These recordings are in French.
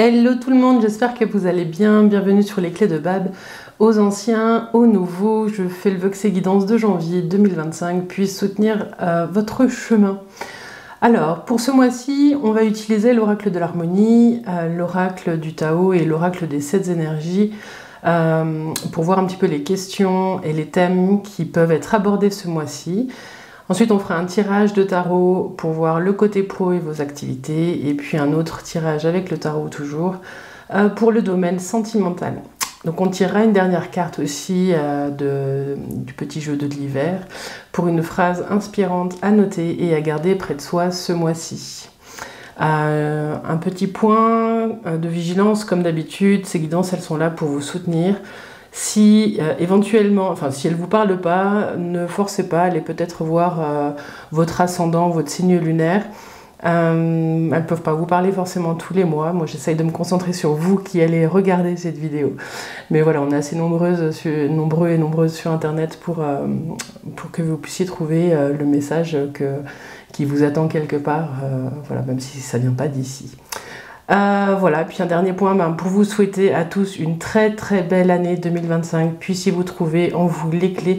Hello tout le monde, j'espère que vous allez bien. Bienvenue sur les clés de Bab. Aux anciens, aux nouveaux, je fais le vœu que ces guidances de janvier 2025 puissent soutenir votre chemin. Alors, pour ce mois-ci, on va utiliser l'oracle de l'harmonie, l'oracle du Tao et l'oracle des 7 énergies pour voir un petit peu les questions et les thèmes qui peuvent être abordés ce mois-ci. Ensuite, on fera un tirage de tarot pour voir le côté pro et vos activités, et puis un autre tirage avec le tarot toujours pour le domaine sentimental. Donc on tirera une dernière carte aussi du petit jeu de l'hiver pour une phrase inspirante à noter et à garder près de soi ce mois-ci. Un petit point de vigilance, comme d'habitude, ces guidances elles sont là pour vous soutenir. Si éventuellement, enfin si elle ne vous parle pas, ne forcez pas, allez peut-être voir votre ascendant, votre signe lunaire. Elles ne peuvent pas vous parler forcément tous les mois. Moi j'essaye de me concentrer sur vous qui allez regarder cette vidéo. Mais voilà, on est assez nombreux et nombreuses sur internet pour que vous puissiez trouver le message qui vous attend quelque part, voilà, même si ça ne vient pas d'ici. Voilà, puis un dernier point pour vous souhaiter à tous une très très belle année 2025. Puissiez-vous trouver en vous les clés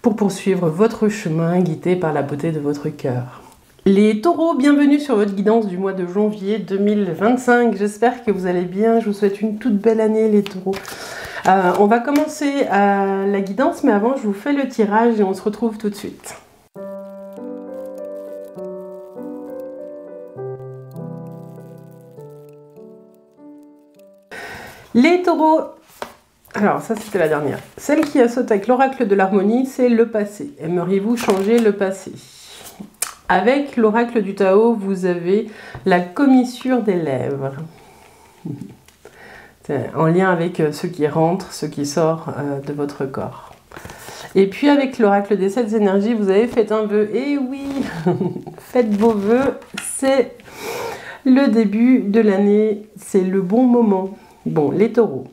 pour poursuivre votre chemin guidé par la beauté de votre cœur. Les taureaux, bienvenue sur votre guidance du mois de janvier 2025. J'espère que vous allez bien. Je vous souhaite une toute belle année les taureaux. On va commencer la guidance, mais avant je vous fais le tirage et on se retrouve tout de suite. Les taureaux, alors ça c'était la dernière. Celle qui a sauté avec l'oracle de l'harmonie, c'est le passé. Aimeriez-vous changer le passé? Avec l'oracle du Tao, vous avez la commissure des lèvres. En lien avec ce qui rentre, ce qui sort de votre corps. Et puis avec l'oracle des 7 énergies, vous avez fait un vœu. Et oui, faites vos vœux, c'est le début de l'année, c'est le bon moment. Bon, les taureaux,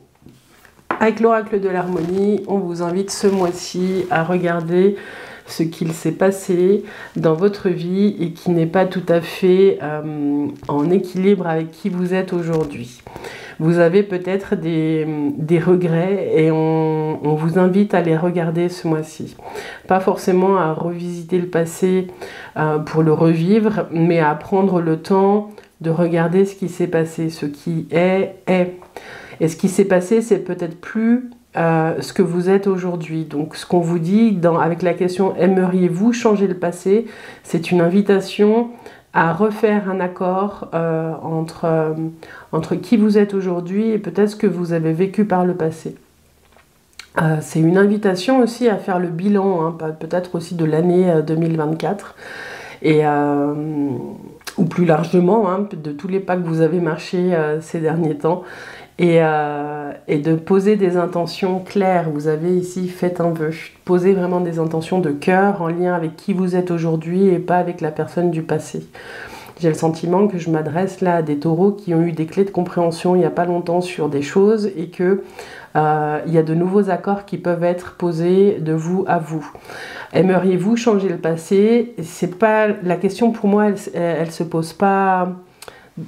avec l'oracle de l'harmonie, on vous invite ce mois-ci à regarder ce qu'il s'est passé dans votre vie et qui n'est pas tout à fait en équilibre avec qui vous êtes aujourd'hui. Vous avez peut-être des regrets et on vous invite à les regarder ce mois-ci. Pas forcément à revisiter le passé pour le revivre, mais à prendre le temps de regarder ce qui s'est passé, ce qui est. Et ce qui s'est passé, c'est peut-être plus ce que vous êtes aujourd'hui. Donc ce qu'on vous dit avec la question « Aimeriez-vous changer le passé ?» c'est une invitation à refaire un accord entre qui vous êtes aujourd'hui et peut-être ce que vous avez vécu par le passé. C'est une invitation aussi à faire le bilan, hein, peut-être aussi de l'année 2024. Ou plus largement, hein, de tous les pas que vous avez marchés ces derniers temps, et de poser des intentions claires. Vous avez ici fait un vœu, posez vraiment des intentions de cœur en lien avec qui vous êtes aujourd'hui et pas avec la personne du passé. J'ai le sentiment que je m'adresse là à des taureaux qui ont eu des clés de compréhension il n'y a pas longtemps sur des choses et que il y a de nouveaux accords qui peuvent être posés de vous à vous. Aimeriez-vous changer le passé? C'est pas la question pour moi, elle se pose pas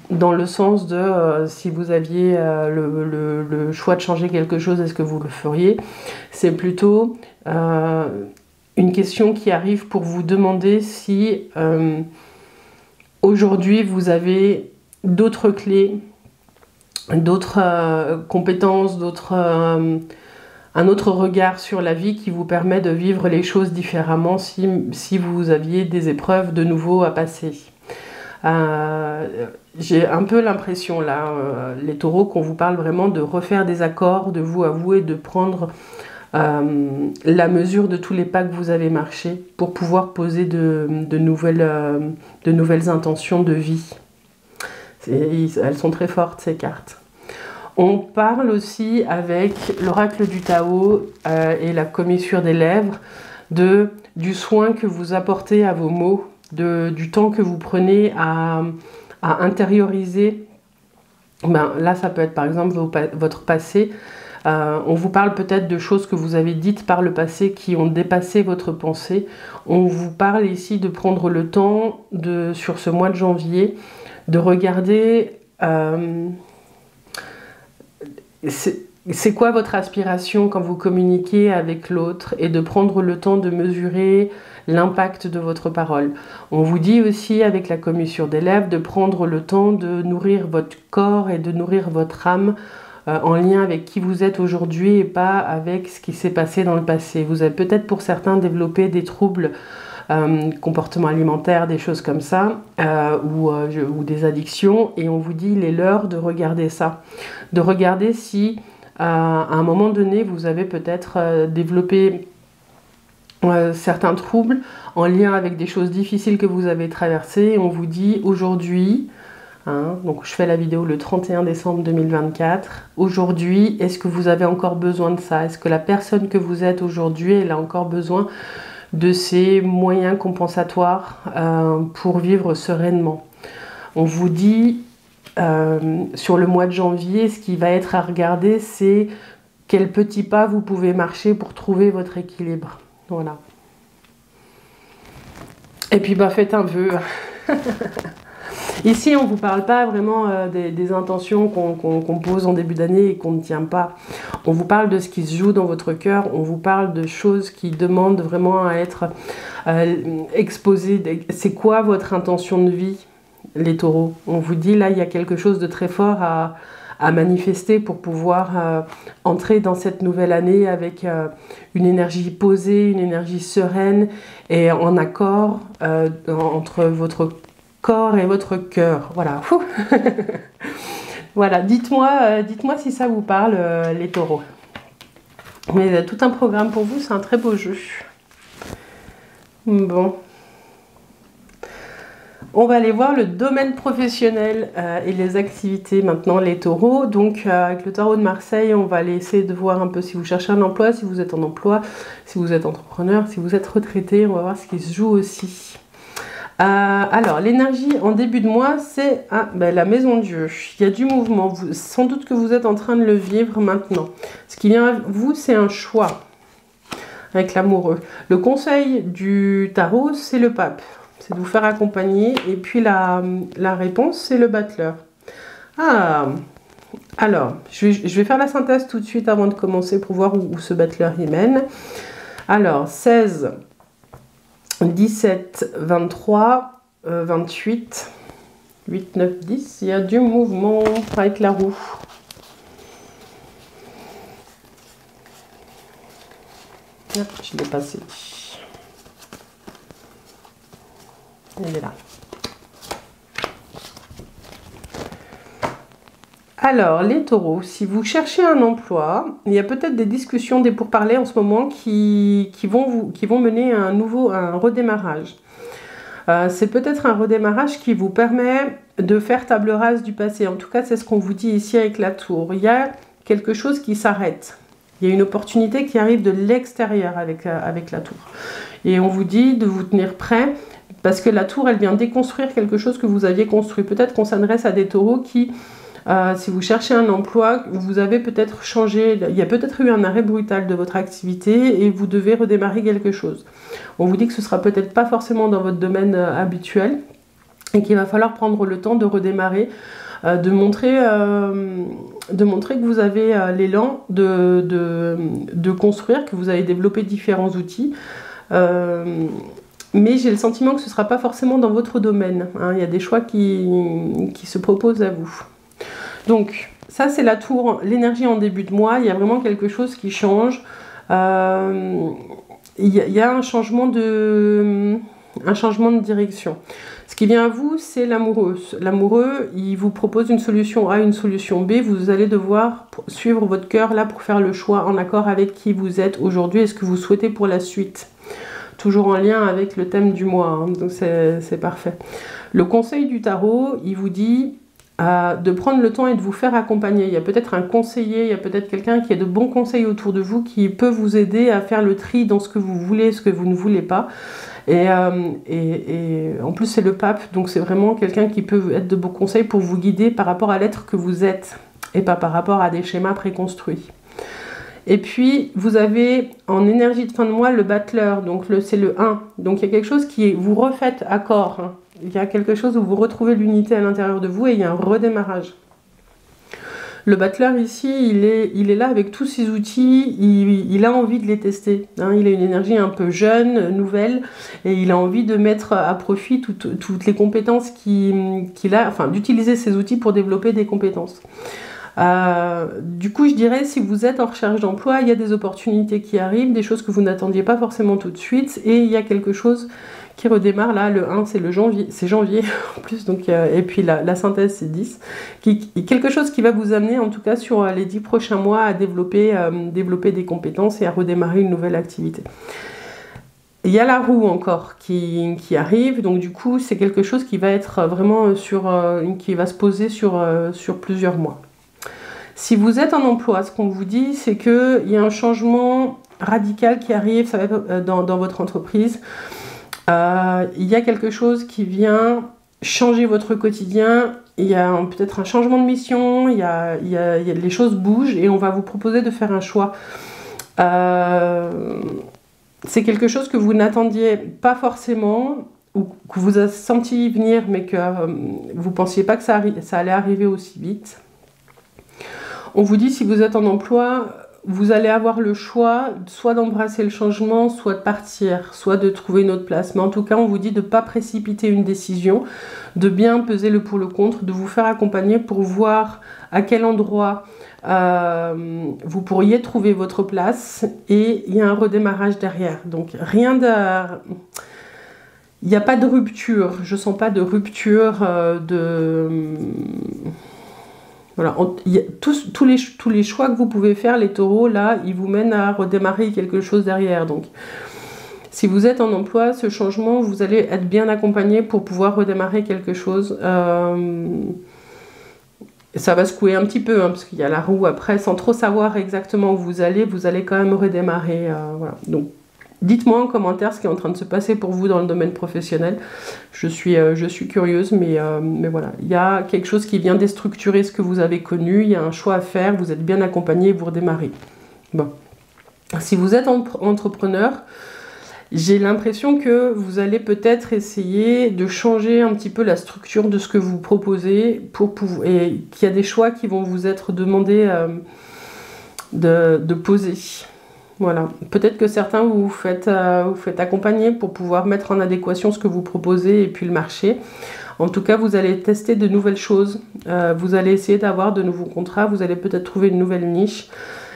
dans le sens de si vous aviez le choix de changer quelque chose, est-ce que vous le feriez? C'est plutôt une question qui arrive pour vous demander si aujourd'hui vous avez d'autres clés, d'autres compétences, un autre regard sur la vie qui vous permet de vivre les choses différemment si vous aviez des épreuves de nouveau à passer. J'ai un peu l'impression là, les taureaux, qu'on vous parle vraiment de refaire des accords, de vous avouer, de prendre la mesure de tous les pas que vous avez marchés pour pouvoir poser de nouvelles intentions de vie. Elles sont très fortes ces cartes. On parle aussi avec l'oracle du Tao et la commissure des lèvres du soin que vous apportez à vos mots, du temps que vous prenez à intérioriser. Là, ça peut être par exemple votre passé. On vous parle peut-être de choses que vous avez dites par le passé qui ont dépassé votre pensée. On vous parle ici de prendre le temps, sur ce mois de janvier, de regarder c'est quoi votre aspiration quand vous communiquez avec l'autre et de prendre le temps de mesurer l'impact de votre parole. On vous dit aussi avec la commissure des lèvres de prendre le temps de nourrir votre corps et de nourrir votre âme en lien avec qui vous êtes aujourd'hui et pas avec ce qui s'est passé dans le passé. Vous avez peut-être pour certains développé des troubles comportements alimentaires, des choses comme ça, ou des addictions, et on vous dit il est l'heure de regarder ça, de regarder si à un moment donné vous avez peut-être développé certains troubles en lien avec des choses difficiles que vous avez traversées. On vous dit aujourd'hui, donc je fais la vidéo le 31 décembre 2024, aujourd'hui, est-ce que vous avez encore besoin de ça? Est-ce que la personne que vous êtes aujourd'hui, elle a encore besoin de ces moyens compensatoires pour vivre sereinement? On vous dit sur le mois de janvier, ce qui va être à regarder, c'est quels petits pas vous pouvez marcher pour trouver votre équilibre. Voilà. Et puis faites un vœu. Ici, on ne vous parle pas vraiment des intentions qu'on pose en début d'année et qu'on ne tient pas. On vous parle de ce qui se joue dans votre cœur. On vous parle de choses qui demandent vraiment à être exposées. C'est quoi votre intention de vie, les taureaux? On vous dit, là, il y a quelque chose de très fort à manifester pour pouvoir entrer dans cette nouvelle année avec une énergie posée, une énergie sereine et en accord entre votre corps et votre cœur. Voilà. Voilà, dites-moi si ça vous parle, les taureaux. Mais tout un programme pour vous, c'est un très beau jeu. Bon. On va aller voir le domaine professionnel et les activités maintenant, les taureaux. Donc avec le tarot de Marseille, on va aller essayer de voir un peu si vous cherchez un emploi, si vous êtes en emploi, si vous êtes entrepreneur, si vous êtes retraité. On va voir ce qui se joue aussi. Alors, l'énergie en début de mois, c'est la maison Dieu. Il y a du mouvement. Sans doute que vous êtes en train de le vivre maintenant. Ce qui vient à vous, c'est un choix avec l'amoureux. Le conseil du tarot, c'est le pape. C'est de vous faire accompagner. Et puis la réponse, c'est le battleur. Alors, je vais faire la synthèse tout de suite avant de commencer pour voir où ce battleur y mène. Alors, 16, 17, 23, 28, 8, 9, 10. Il y a du mouvement avec la roue. Je l'ai passé. Elle est là. Alors, les taureaux, si vous cherchez un emploi, il y a peut-être des discussions, des pourparlers en ce moment qui vont mener à un redémarrage. C'est peut-être un redémarrage qui vous permet de faire table rase du passé. En tout cas, c'est ce qu'on vous dit ici avec la tour. Il y a quelque chose qui s'arrête. Il y a une opportunité qui arrive de l'extérieur avec la tour. Et on vous dit de vous tenir prêt parce que la tour, elle vient déconstruire quelque chose que vous aviez construit. Peut-être qu'on s'adresse à des taureaux qui... si vous cherchez un emploi, vous avez peut-être changé, il y a peut-être eu un arrêt brutal de votre activité et vous devez redémarrer quelque chose. On vous dit que ce ne sera peut-être pas forcément dans votre domaine habituel et qu'il va falloir prendre le temps de redémarrer, de montrer que vous avez l'élan de construire, que vous avez développé différents outils. Mais j'ai le sentiment que ce ne sera pas forcément dans votre domaine. Il y a des choix qui se proposent à vous. Donc, ça c'est la tour, l'énergie en début de mois, il y a vraiment quelque chose qui change. Il y a un changement de direction. Ce qui vient à vous, c'est l'amoureux. L'amoureux, il vous propose une solution A, une solution B. Vous allez devoir suivre votre cœur là pour faire le choix en accord avec qui vous êtes aujourd'hui et ce que vous souhaitez pour la suite. Toujours en lien avec le thème du mois, donc c'est parfait. Le conseil du tarot, il vous dit... de prendre le temps et de vous faire accompagner. Il y a peut-être un conseiller, il y a peut-être quelqu'un qui a de bons conseils autour de vous qui peut vous aider à faire le tri dans ce que vous voulez, ce que vous ne voulez pas. Et en plus c'est le pape, donc c'est vraiment quelqu'un qui peut être de bons conseils pour vous guider par rapport à l'être que vous êtes et pas par rapport à des schémas préconstruits. Et puis vous avez en énergie de fin de mois le battleur, donc c'est le 1. Donc il y a quelque chose qui est, vous refaites accord, Il y a quelque chose où vous retrouvez l'unité à l'intérieur de vous et il y a un redémarrage. Le battleur ici, il est là avec tous ses outils, il a envie de les tester. Hein. Il a une énergie un peu jeune, nouvelle, et il a envie de mettre à profit toutes les compétences qu'il a, enfin d'utiliser ses outils pour développer des compétences. Du coup, je dirais, si vous êtes en recherche d'emploi, il y a des opportunités qui arrivent, des choses que vous n'attendiez pas forcément tout de suite, et il y a quelque chose qui redémarre là, le 1 c'est janvier en plus, donc, et puis la synthèse c'est 10, quelque chose qui va vous amener en tout cas sur les 10 prochains mois à développer des compétences et à redémarrer une nouvelle activité. Il y a la roue encore qui arrive, donc du coup c'est quelque chose qui va être vraiment qui va se poser sur plusieurs mois. Si vous êtes en emploi, ce qu'on vous dit, c'est qu'il y a un changement radical qui arrive dans votre entreprise. Il y a quelque chose qui vient changer votre quotidien, il y a peut-être un changement de mission, les choses bougent et on va vous proposer de faire un choix. C'est quelque chose que vous n'attendiez pas forcément ou que vous avez senti venir mais que vous ne pensiez pas que ça allait arriver aussi vite. On vous dit, si vous êtes en emploi, vous allez avoir le choix soit d'embrasser le changement, soit de partir, soit de trouver une autre place. Mais en tout cas, on vous dit de ne pas précipiter une décision, de bien peser le pour le contre, de vous faire accompagner pour voir à quel endroit vous pourriez trouver votre place. Et il y a un redémarrage derrière. Donc rien de... Il n'y a pas de rupture. Je ne sens pas de rupture Voilà, tous les choix que vous pouvez faire, les taureaux, là, ils vous mènent à redémarrer quelque chose derrière. Donc, si vous êtes en emploi, ce changement, vous allez être bien accompagné pour pouvoir redémarrer quelque chose. Ça va secouer un petit peu, hein, parce qu'il y a la roue après, sans trop savoir exactement où vous allez quand même redémarrer. Voilà. Donc, dites-moi en commentaire ce qui est en train de se passer pour vous dans le domaine professionnel. Je suis curieuse, mais voilà. Il y a quelque chose qui vient déstructurer ce que vous avez connu. Il y a un choix à faire. Vous êtes bien accompagné et vous redémarrez. Bon. Si vous êtes entrepreneur, j'ai l'impression que vous allez peut-être essayer de changer un petit peu la structure de ce que vous proposez et qu'il y a des choix qui vont vous être demandés de poser. Voilà. Peut-être que certains vous faites accompagner pour pouvoir mettre en adéquation ce que vous proposez et puis le marché. En tout cas, vous allez tester de nouvelles choses. Vous allez essayer d'avoir de nouveaux contrats. Vous allez peut-être trouver une nouvelle niche.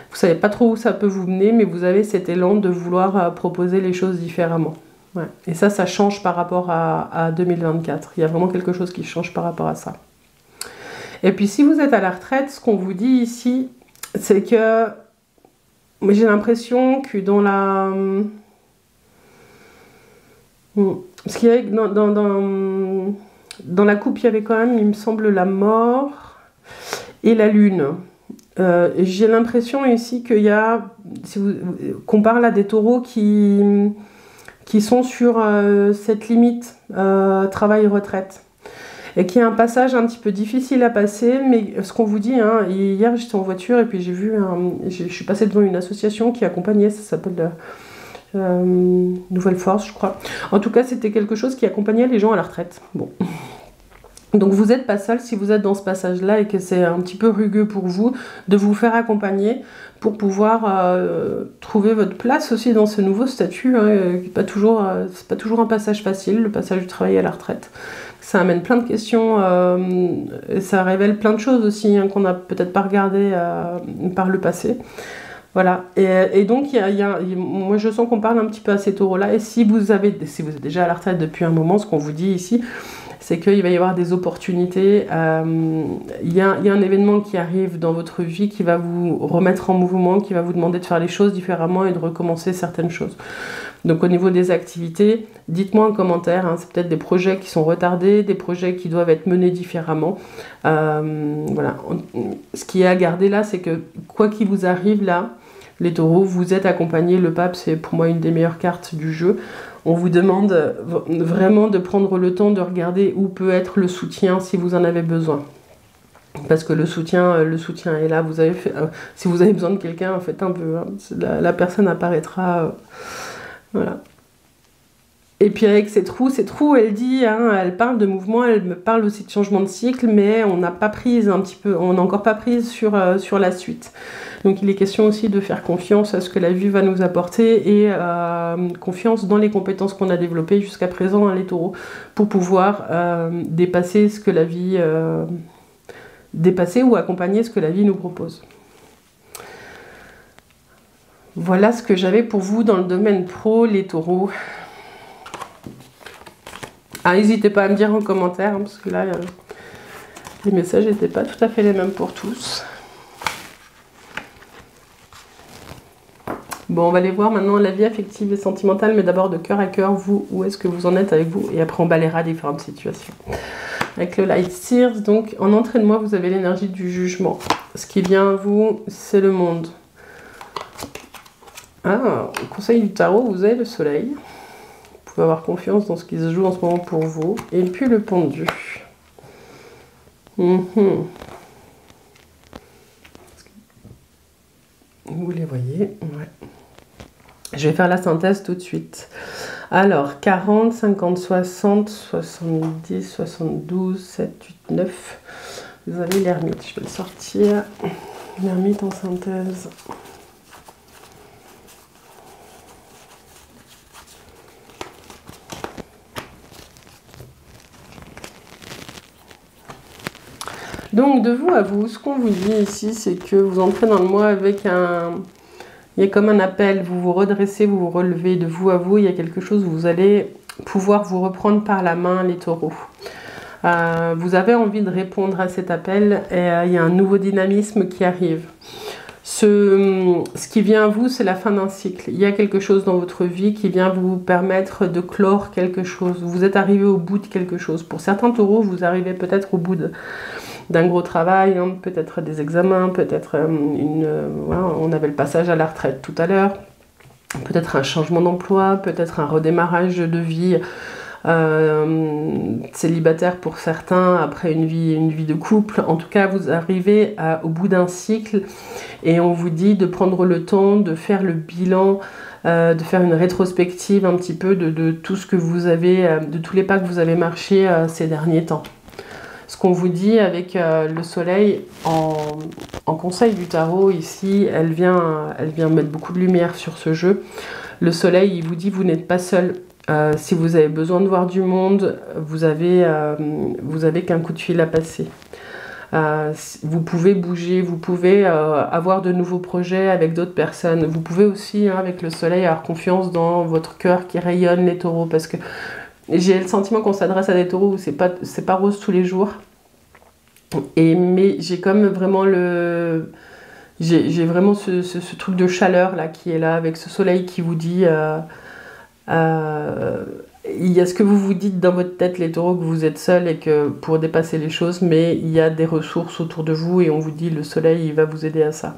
Vous ne savez pas trop où ça peut vous mener, mais vous avez cet élan de vouloir proposer les choses différemment. Ouais. Et ça change par rapport à 2024. Il y a vraiment quelque chose qui change par rapport à ça. Et puis, si vous êtes à la retraite, ce qu'on vous dit ici, c'est que j'ai l'impression que dans la... Parce qu'il y avait dans la coupe, il y avait quand même, il me semble, la mort et la lune. J'ai l'impression ici qu'il y a... qu'on parle à des taureaux qui sont sur cette limite travail-retraite. Et qu'il y a un passage un petit peu difficile à passer, mais ce qu'on vous dit, hein, hier j'étais en voiture et puis je suis passée devant une association qui accompagnait, ça s'appelle Nouvelle Force, je crois. En tout cas, c'était quelque chose qui accompagnait les gens à la retraite. Bon. Donc vous n'êtes pas seul si vous êtes dans ce passage-là et que c'est un petit peu rugueux pour vous, de vous faire accompagner pour pouvoir trouver votre place aussi dans ce nouveau statut. Hein, c'est pas toujours un passage facile, le passage du travail à la retraite. Ça amène plein de questions, et ça révèle plein de choses aussi, hein, qu'on n'a peut-être pas regardé par le passé. Voilà, et donc moi je sens qu'on parle un petit peu à ces taureaux-là, et si vous êtes déjà à la retraite depuis un moment, ce qu'on vous dit ici, c'est qu'il va y avoir des opportunités, il y a un événement qui arrive dans votre vie qui va vous remettre en mouvement, qui va vous demander de faire les choses différemment et de recommencer certaines choses. Donc au niveau des activités, dites-moi en commentaire, hein, c'est peut-être des projets qui sont retardés, des projets qui doivent être menés différemment. Voilà. Ce qui est à garder là, c'est que quoi qu'il vous arrive là, les taureaux, vous êtes accompagnés. Le pape, c'est pour moi une des meilleures cartes du jeu. On vous demande vraiment de prendre le temps de regarder où peut être le soutien si vous en avez besoin. Parce que le soutien est là. Si vous avez besoin de quelqu'un, faites un peu. Hein, la personne apparaîtra. Voilà. Et puis avec ces trous, elle dit, hein, elle parle de mouvement, elle me parle aussi de changement de cycle, mais on n'a pas prise un petit peu, on n'a encore pas prise sur la suite. Donc il est question aussi de faire confiance à ce que la vie va nous apporter et confiance dans les compétences qu'on a développées jusqu'à présent, hein, les taureaux, pour pouvoir dépasser ce que la vie, dépasser ou accompagner ce que la vie nous propose. Voilà ce que j'avais pour vous dans le domaine pro, les taureaux. Ah, n'hésitez pas à me dire en commentaire, hein, parce que là, les messages n'étaient pas tout à fait les mêmes pour tous. Bon, on va aller voir maintenant la vie affective et sentimentale, mais d'abord de cœur à cœur, vous, où est-ce que vous en êtes avec vous? Et après, on balayera différentes situations. Avec le Light Seers, donc en entrée de moi, vous avez l'énergie du jugement. Ce qui vient à vous, c'est le monde. Ah, au conseil du tarot, vous avez le soleil. Vous pouvez avoir confiance dans ce qui se joue en ce moment pour vous. Et puis le pendu. Vous les voyez? Ouais. Je vais faire la synthèse tout de suite. Alors, 40, 50, 60, 70, 72, 7, 8, 9. Vous avez l'ermite. Je vais le sortir. L'ermite en synthèse. Donc, de vous à vous, ce qu'on vous dit ici, c'est que vous entrez dans le mois avec un... Il y a comme un appel, vous vous redressez, vous vous relevez. De vous à vous, il y a quelque chose où vous allez pouvoir vous reprendre par la main, les taureaux. Vous avez envie de répondre à cet appel et il y a un nouveau dynamisme qui arrive. Ce qui vient à vous, c'est la fin d'un cycle. Il y a quelque chose dans votre vie qui vient vous permettre de clore quelque chose. Vous êtes arrivé au bout de quelque chose. Pour certains taureaux, vous arrivez peut-être au bout d'un gros travail, hein, peut-être des examens, peut-être voilà, on avait le passage à la retraite tout à l'heure, peut-être un changement d'emploi, peut-être un redémarrage de vie célibataire pour certains, après une vie de couple. En tout cas, vous arrivez au bout d'un cycle et on vous dit de prendre le temps de faire le bilan, de faire une rétrospective un petit peu de tout ce que vous avez, de tous les pas que vous avez marchés ces derniers temps. Ce qu'on vous dit avec le soleil en conseil du tarot ici, elle vient mettre beaucoup de lumière sur ce jeu. Le soleil, il vous dit vous n'êtes pas seul. Si vous avez besoin de voir du monde, vous avez qu'un coup de fil à passer. Vous pouvez bouger, vous pouvez avoir de nouveaux projets avec d'autres personnes. Vous pouvez aussi, hein, avec le soleil, avoir confiance dans votre cœur qui rayonne, les taureaux, parce que j'ai le sentiment qu'on s'adresse à des taureaux où c'est pas rose tous les jours. Mais j'ai comme vraiment j'ai vraiment ce truc de chaleur là qui est là avec ce soleil qui vous dit il y a ce que vous vous dites dans votre tête, les taureaux, que vous êtes seuls et que pour dépasser les choses, mais il y a des ressources autour de vous et on vous dit le soleil il va vous aider à ça.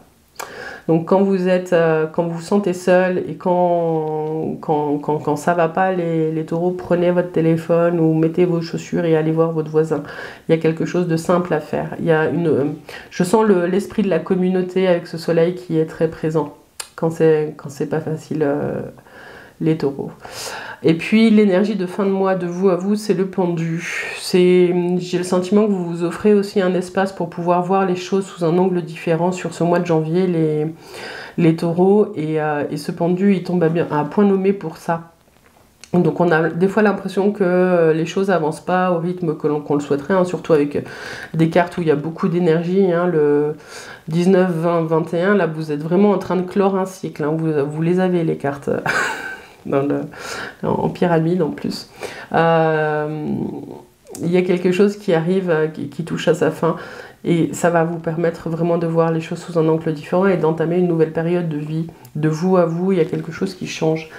Donc quand vous vous sentez seul et quand ça va pas, les taureaux, prenez votre téléphone ou mettez vos chaussures et allez voir votre voisin. Il y a quelque chose de simple à faire. Je sens l'esprit de la communauté avec ce soleil qui est très présent quand c'est pas facile, les taureaux. Et puis l'énergie de fin de mois de vous à vous, c'est le pendu. J'ai le sentiment que vous vous offrez aussi un espace pour pouvoir voir les choses sous un angle différent sur ce mois de janvier, les taureaux. Et ce pendu, il tombe à point nommé pour ça. Donc on a des fois l'impression que les choses n'avancent pas au rythme qu'on le souhaiterait, hein, surtout avec des cartes où il y a beaucoup d'énergie. Hein, le 19, 20, 21, là vous êtes vraiment en train de clore un cycle. Hein, vous les avez les cartes. En pyramide en plus. Il y a quelque chose qui arrive, qui touche à sa fin et ça va vous permettre vraiment de voir les choses sous un angle différent et d'entamer une nouvelle période de vie. De vous à vous, il y a quelque chose qui change.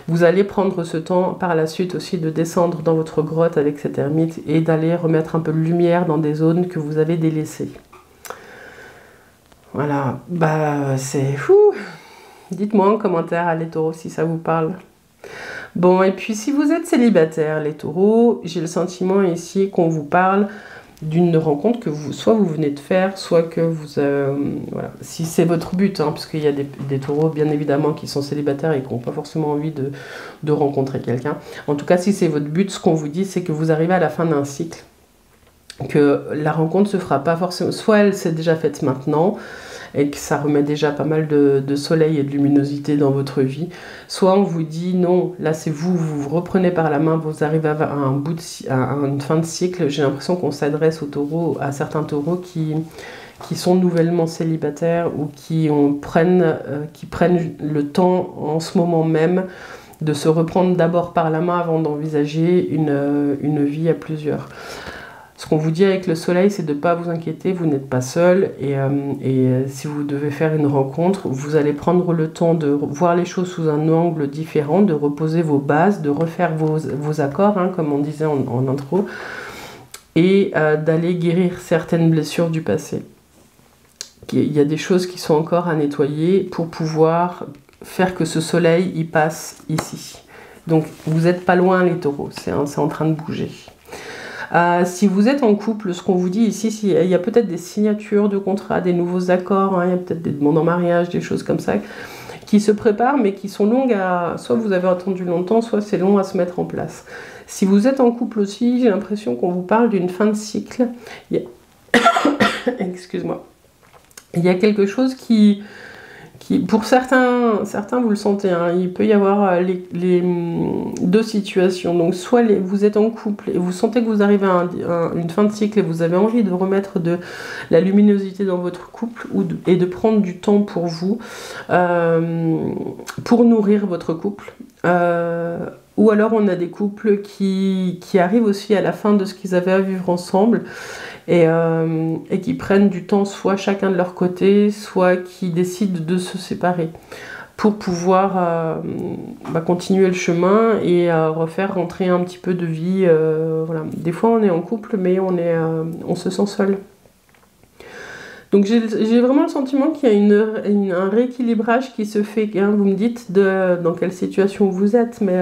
Vous allez prendre ce temps par la suite aussi de descendre dans votre grotte avec cet ermite et d'aller remettre un peu de lumière dans des zones que vous avez délaissées. Voilà, c'est fou. Dites-moi en commentaire, les taureaux, si ça vous parle. Bon, et puis si vous êtes célibataire, les taureaux, j'ai le sentiment ici qu'on vous parle d'une rencontre que soit vous venez de faire, soit que vous... voilà. Si c'est votre but, hein, parce qu'il y a des taureaux, bien évidemment, qui sont célibataires et qui n'ont pas forcément envie de rencontrer quelqu'un. En tout cas, si c'est votre but, ce qu'on vous dit, c'est que vous arrivez à la fin d'un cycle, que la rencontre se fera pas forcément... Soit elle s'est déjà faite maintenant, et que ça remet déjà pas mal de soleil et de luminosité dans votre vie. Soit on vous dit non, là c'est vous vous reprenez par la main, vous arrivez à une fin de cycle. J'ai l'impression qu'on s'adresse aux taureaux, à certains taureaux qui sont nouvellement célibataires ou qui prennent le temps en ce moment même de se reprendre d'abord par la main avant d'envisager une vie à plusieurs. Ce qu'on vous dit avec le soleil, c'est de ne pas vous inquiéter, vous n'êtes pas seul. Et si vous devez faire une rencontre, vous allez prendre le temps de voir les choses sous un angle différent, de reposer vos bases, de refaire vos accords, hein, comme on disait en intro, et d'aller guérir certaines blessures du passé. Il y a des choses qui sont encore à nettoyer pour pouvoir faire que ce soleil y passe ici. Donc vous n'êtes pas loin les taureaux, c'est en train de bouger. Si vous êtes en couple, ce qu'on vous dit ici, il y a peut-être des signatures de contrats, des nouveaux accords, hein, il y a peut-être des demandes en mariage, des choses comme ça, qui se préparent, mais qui sont longues à... Soit vous avez attendu longtemps, soit c'est long à se mettre en place. Si vous êtes en couple aussi, j'ai l'impression qu'on vous parle d'une fin de cycle. Excuse-moi. Il y a quelque chose qui pour certains vous le sentez, hein, il peut y avoir les deux situations. Donc soit vous êtes en couple et vous sentez que vous arrivez à une fin de cycle et vous avez envie de remettre de la luminosité dans votre couple et de prendre du temps pour vous, pour nourrir votre couple. Ou alors on a des couples qui arrivent aussi à la fin de ce qu'ils avaient à vivre ensemble et qui prennent du temps soit chacun de leur côté, soit qui décident de se séparer pour pouvoir continuer le chemin et refaire rentrer un petit peu de vie. Voilà. Des fois on est en couple mais on se sent seul. Donc j'ai vraiment le sentiment qu'il y a un rééquilibrage qui se fait. Hein. Vous me dites dans quelle situation vous êtes, mais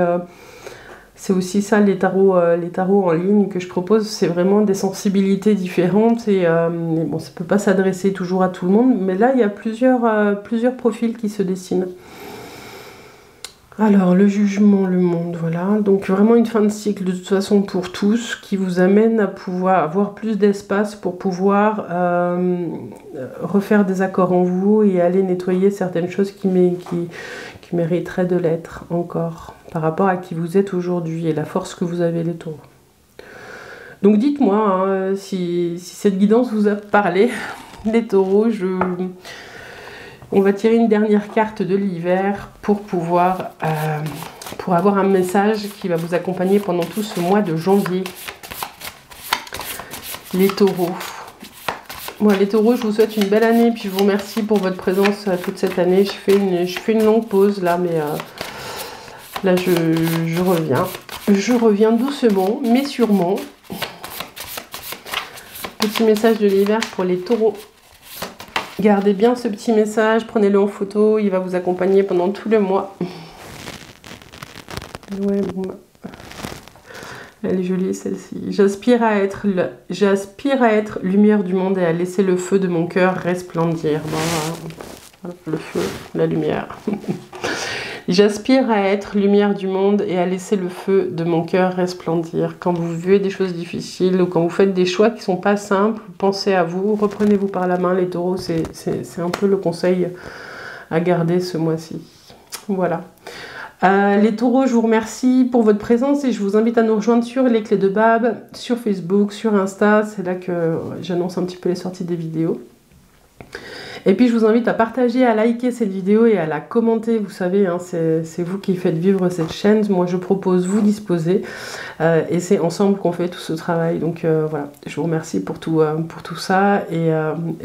c'est aussi ça les tarots en ligne que je propose. C'est vraiment des sensibilités différentes et bon, ça peut pas s'adresser toujours à tout le monde, mais là il y a plusieurs profils qui se dessinent. Alors, le jugement, le monde, voilà. Donc, vraiment une fin de cycle, de toute façon, pour tous, qui vous amène à pouvoir avoir plus d'espace pour pouvoir refaire des accords en vous et aller nettoyer certaines choses qui mériteraient de l'être encore, par rapport à qui vous êtes aujourd'hui et la force que vous avez, les taureaux. Donc, dites-moi hein, si cette guidance vous a parlé, les taureaux. On va tirer une dernière carte de l'hiver pour avoir un message qui va vous accompagner pendant tout ce mois de janvier. Les taureaux. Moi, les taureaux, je vous souhaite une belle année, puis je vous remercie pour votre présence toute cette année. Je fais une longue pause là, mais là je reviens. Je reviens doucement, mais sûrement. Petit message de l'hiver pour les taureaux. Gardez bien ce petit message, prenez-le en photo, il va vous accompagner pendant tout le mois. Ouais, bon, elle est jolie celle-ci. J'aspire à être lumière du monde et à laisser le feu de mon cœur resplendir. Bon, voilà, le feu, la lumière. J'aspire à être lumière du monde et à laisser le feu de mon cœur resplendir. Quand vous vivez des choses difficiles ou quand vous faites des choix qui ne sont pas simples, pensez à vous, reprenez-vous par la main. Les taureaux, c'est un peu le conseil à garder ce mois-ci. Voilà. Les taureaux, je vous remercie pour votre présence et je vous invite à nous rejoindre sur les clés de Bab, sur Facebook, sur Insta. C'est là que j'annonce un petit peu les sorties des vidéos. Et puis je vous invite à partager, à liker cette vidéo et à la commenter. Vous savez, hein, c'est vous qui faites vivre cette chaîne. Moi je propose, vous disposez. Et c'est ensemble qu'on fait tout ce travail. Donc voilà, je vous remercie pour tout ça. Et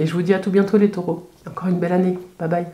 je vous dis à tout bientôt les taureaux. Encore une belle année. Bye bye.